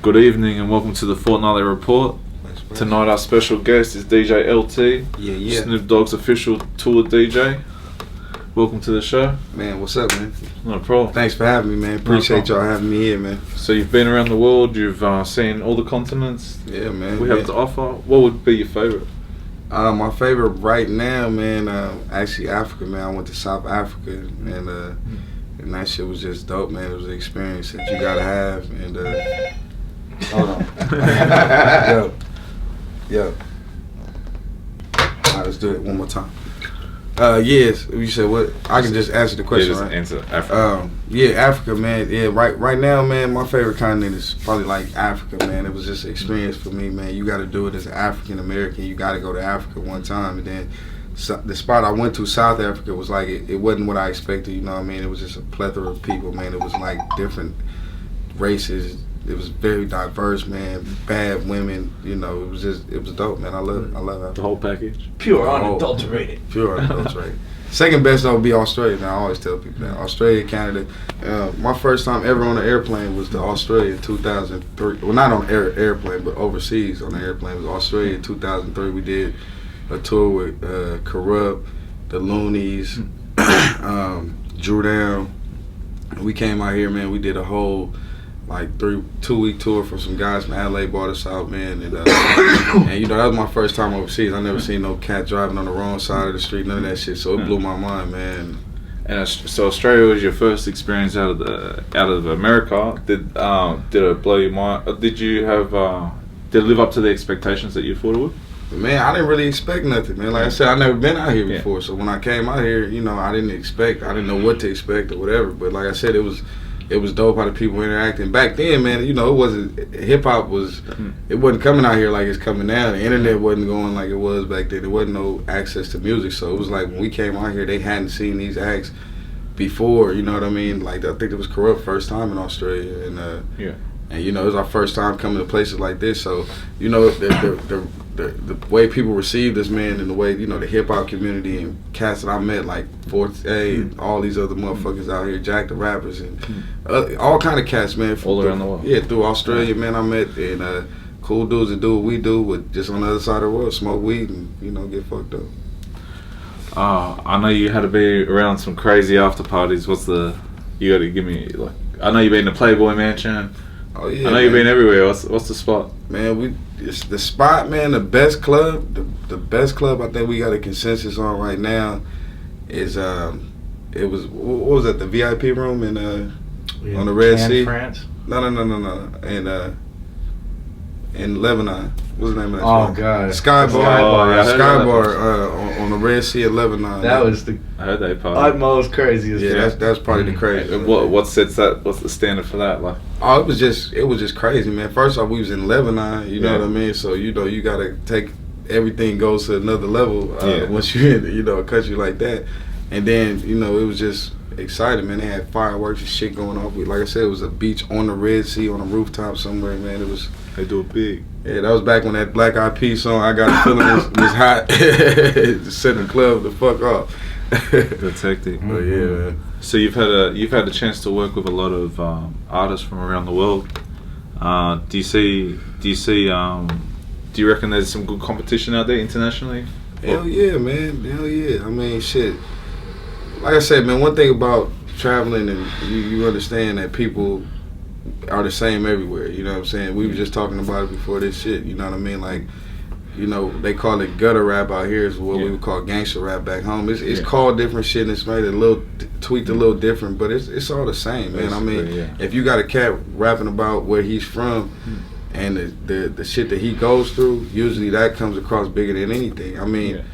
Good evening and welcome to the Fortnightly Report. Tonight our special guest is DJ LT, Snoop Dogg's official tour DJ. Welcome to the show. Man, what's up, man? No problem. Thanks for having me, man. Appreciate y'all having me here, man. So you've been around the world, you've seen all the continents. Yeah, man. We have to offer. What would be your favorite? My favorite right now, man, actually Africa, man. I went to South Africa and that shit was just dope, man. It was an experience that you gotta have and hold on. Yo. Alright, let's do it one more time. Yes, you said what? I can just answer the question, right? Answer Africa. Africa, man. Yeah, right now, man, my favorite continent is probably like Africa, man. It was just an experience for me, man. You got to do it as an African American. You got to go to Africa one time, and then the spot I went to, South Africa, was like it wasn't what I expected. You know what I mean? It was just a plethora of people, man. It was like different races. It was very diverse, man. Bad women, you know. It was dope, man. I love it. The whole package. Pure unadulterated. Pure unadulterated. Second best though would be Australia. Now I always tell people that Australia, Canada. My first time ever on an airplane was to Australia in 2003. Well, not on an airplane, but overseas on an airplane. It was Australia in 2003. We did a tour with Corrupt, the Loonies, Drew Down. We came out here, man. We did a whole 2-week tour for some guys from LA bought us out, man, and you know that was my first time overseas. I never seen no cat driving on the wrong side of the street, none of that shit. So it blew my mind, man. And so Australia was your first experience out of America. Did it blow your mind? Did it live up to the expectations that you thought it would? Man, I didn't really expect nothing, man. Like I said, I never been out here before, so when I came out here, you know, I didn't know what to expect or whatever. But like I said, it was dope how the people were interacting. Back then, man, you know, hip hop it wasn't coming out here like it's coming now. The internet wasn't going like it was back then. There wasn't no access to music. So it was like when we came out here, they hadn't seen these acts before, you know what I mean? Like I think it was Corrupt first time in Australia and you know, it was our first time coming to places like this. So, you know, the way people received this, man, and the way, you know, the hip hop community and cats that I met, like Fortay, all these other motherfuckers out here, Jack the Rappers, and all kind of cats, man. All around the world. Yeah, through Australia, man, I met, and cool dudes that do what we do, with just on the other side of the world, smoke weed and, you know, get fucked up. I know you had to be around some crazy after parties. You got to give me, I know you've been to Playboy Mansion. Oh yeah, I know you've been everywhere. What's the spot? Man, it's the spot, man. The best club, the best club I think we got a consensus on right now is it was, what was that? The VIP room in on the Red Sea. France. No. In Lebanon. What's the name of that? Oh God. Sky Bar. Sky Bar on the Red Sea in Lebanon. That was the I heard they party. utmost craziest. Yeah, that's probably the craziest. And what sets that? What's the standard for that? Like, oh, it was just crazy, man. First off, we was in Lebanon, you know what I mean? So, you know, you gotta take everything goes to another level once you're in, you know, a country like that. And then, you know, it was just exciting, man. They had fireworks and shit going off. Like I said, it was a beach on the Red Sea on a rooftop somewhere, man. It was. they do it big. Yeah, that was back when that Black Eyed Peas song, I Got a Feeling, was hot. Set the club the fuck off. That's hectic. But yeah, man. So you've had a chance to work with a lot of artists from around the world. Do you reckon there's some good competition out there internationally? Hell yeah, man. Hell yeah. I mean, shit. Like I said, man, one thing about traveling, and you understand that people are the same everywhere. You know what I'm saying? We were just talking about it before this shit. You know what I mean? Like, you know, they call it gutter rap out here, is what we would call gangster rap back home. It's called different shit, and it's made tweaked a little different, but it's all the same, man. I mean, if you got a cat rapping about where he's from and the shit that he goes through, usually that comes across bigger than anything. I mean,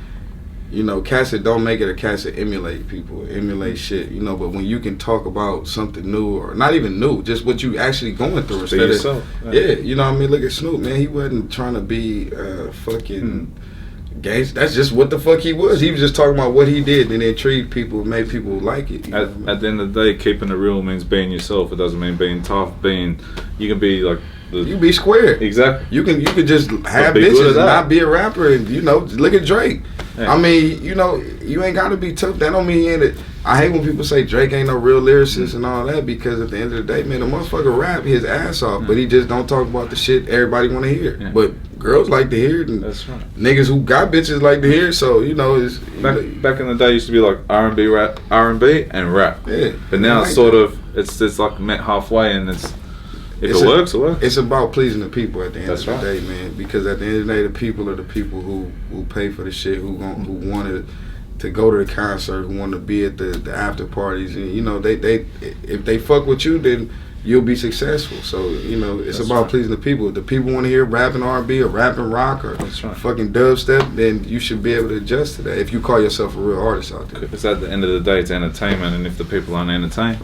you know, cats that don't make it are cats that emulate people, emulate shit, you know, but when you can talk about something new, or not even new, just what you actually going through instead of yourself. You know what I mean? Look at Snoop, man. He wasn't trying to be fucking gangster. That's just what the fuck he was. He was just talking about what he did, and it intrigued people, made people like it. At the end of the day, keeping it real means being yourself. It doesn't mean being tough. You can be like you be square. Exactly. You can just have bitches and not be a rapper, and you know, look at Drake. I mean, you know, you ain't gotta be tough. That don't mean I hate when people say Drake ain't no real lyricist and all that, because at the end of the day, man, the motherfucker rap his ass off, but he just don't talk about the shit everybody want to hear. Yeah. But girls like to hear it, and that's right. Niggas who got bitches like to hear it. So you know, it's back in the day, it used to be like R&B rap, R&B and rap. Yeah. But now it's sort of it's like met halfway, and if it works, it works. It's about pleasing the people at the end That's of the day, man. Because at the end of the day, the people are the people who pay for the shit, who wanted to go to the concert, who want to be at the after parties, and you know they if they fuck with you, then you'll be successful. So you know it's about pleasing the people. If the people want to hear rapping R&B or rapping rock or fucking dubstep, then you should be able to adjust to that if you call yourself a real artist out there. Because at the end of the day, it's entertainment, and if the people aren't entertained,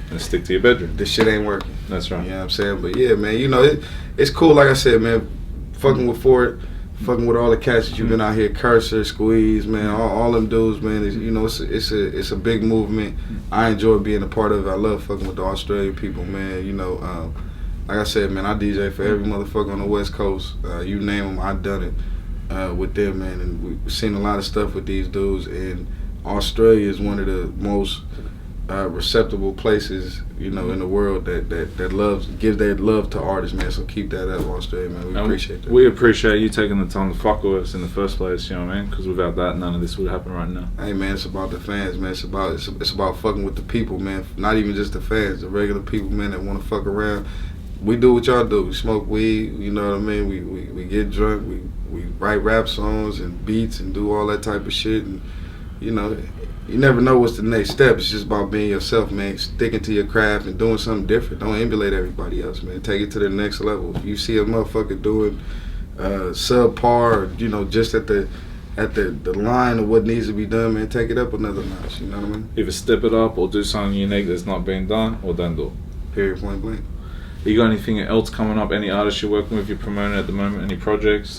then stick to your bedroom. This shit ain't working. That's right. You know what I'm saying? But yeah, man, you know it's cool. Like I said, man, fucking with Fort. Fucking with all the cats that you've been out here, Cursor, Squeeze, man, all them dudes, man. You know, it's a big movement. I enjoy being a part of it. I love fucking with the Australian people, man. You know, like I said, man, I DJ for every motherfucker on the West Coast. You name them, I done it with them, man. And we've seen a lot of stuff with these dudes. And Australia is one of the most receptible places, you know, in the world that gives their love to artists, man. So keep that up, Australia, man. We appreciate that. We appreciate you taking the time to fuck with us in the first place, you know what I mean? Because without that, none of this would happen right now. Hey, man, it's about the fans, man. It's about fucking with the people, man. Not even just the fans, the regular people, man, that want to fuck around. We do what y'all do. We smoke weed, you know what I mean? We get drunk. We write rap songs and beats and do all that type of shit. And you know, you never know what's the next step. It's just about being yourself, man. Sticking to your craft and doing something different. Don't emulate everybody else, man. Take it to the next level. If you see a motherfucker doing subpar, you know, just at the line of what needs to be done, man, take it up another notch. You know what I mean? Either step it up or do something unique that's not being done, or don't do it. Period, point blank. You got anything else coming up? Any artists you're working with, you're promoting at the moment? Any projects?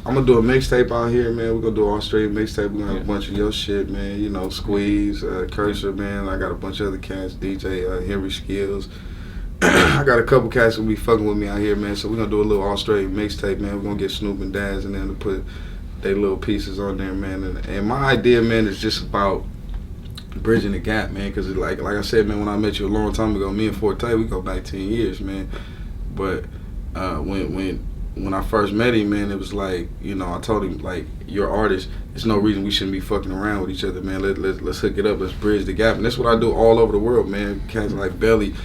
I'm gonna do a mixtape out here, man. We're gonna do an Australian mixtape. We're gonna have a bunch of your shit, man. You know, Squeeze, Cursor, man. I got a bunch of other cats, DJ Henry Skills. I got a couple cats who be fucking with me out here, man. So we're gonna do a little Australian mixtape, man. We're gonna get Snoop and Daz in there to put their little pieces on there, man. And my idea, man, is just about bridging the gap, man. Cause like I said, man, when I met you a long time ago, me and Fortay, we go back 10 years, man. But when I first met him, man, it was like, you know, I told him, like, you're artist. There's no reason we shouldn't be fucking around with each other, man. Let's hook it up. Let's bridge the gap. And that's what I do all over the world, man. Cats like Belly.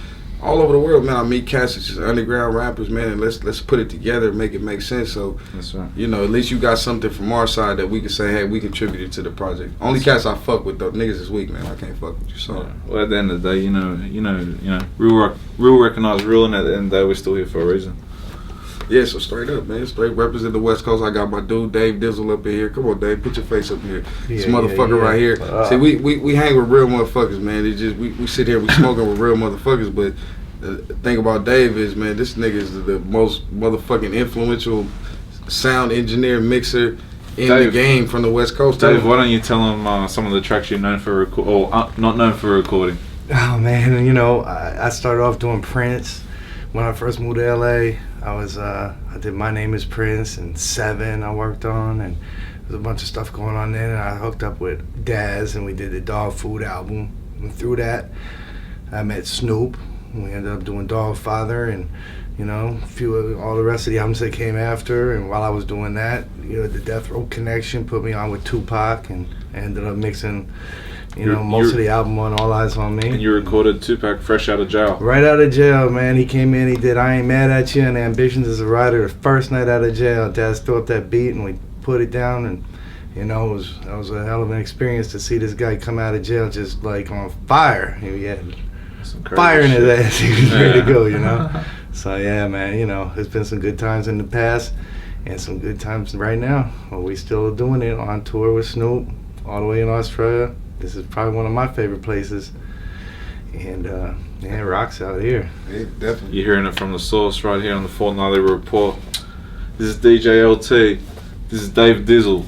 All over the world, man. I meet cats that's just underground rappers, man, and let's put it together and make it make sense. So, that's right. You know, at least you got something from our side that we can say, hey, we contributed to the project. Only cats I fuck with, though. Niggas is weak, man. I can't fuck with you. So, yeah. Well, at the end of the day, you know, real recognize real, and at the end of the day, we're still here for a reason. Yeah, so straight up, man. Straight represent the West Coast. I got my dude Dave Dizzle up in here. Come on, Dave, put your face up here. This motherfucker right here. See, we hang with real motherfuckers, man. It just we sit here, we smoking with real motherfuckers. But the thing about Dave is, man, this nigga is the most motherfucking influential sound engineer, mixer in the game from the West Coast. Dave, why don't you tell them some of the tracks you're known for not known for recording? Oh man, you know, I started off doing Prince. When I first moved to LA, I did My Name is Prince and Seven I worked on, and there's a bunch of stuff going on there. And I hooked up with Daz and we did the Dog Food album. And through that, I met Snoop. We ended up doing Dog Father, and you know, all the rest of the albums that came after. And while I was doing that, you know, the Death Row Connection put me on with Tupac, and I ended up mixing, most of the album on All Eyes on Me. And you recorded Tupac fresh out of jail. Right out of jail, man. He came in, he did I Ain't Mad At You and Ambitions as a Writer the first night out of jail. Daz threw up that beat and we put it down, and you know, that was a hell of an experience to see this guy come out of jail just like on fire. He had fire in his ass. He was ready to go, you know. So yeah, man, you know, there's been some good times in the past and some good times right now. Well, we still doing it on tour with Snoop all the way in Australia. This is probably one of my favorite places. And it rocks out here. Yeah, definitely. You're hearing it from the source right here on the Fortnightly Report. This is DJ LT. This is Dave Dizzle.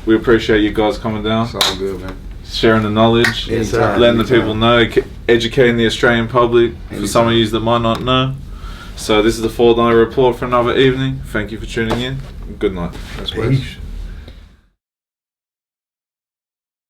We appreciate you guys coming down. It's all good, man. Sharing the knowledge, letting the people know, educating the Australian public for some of you that might not know. So this is the Fortnightly Report for another evening. Thank you for tuning in. Good night. Peace.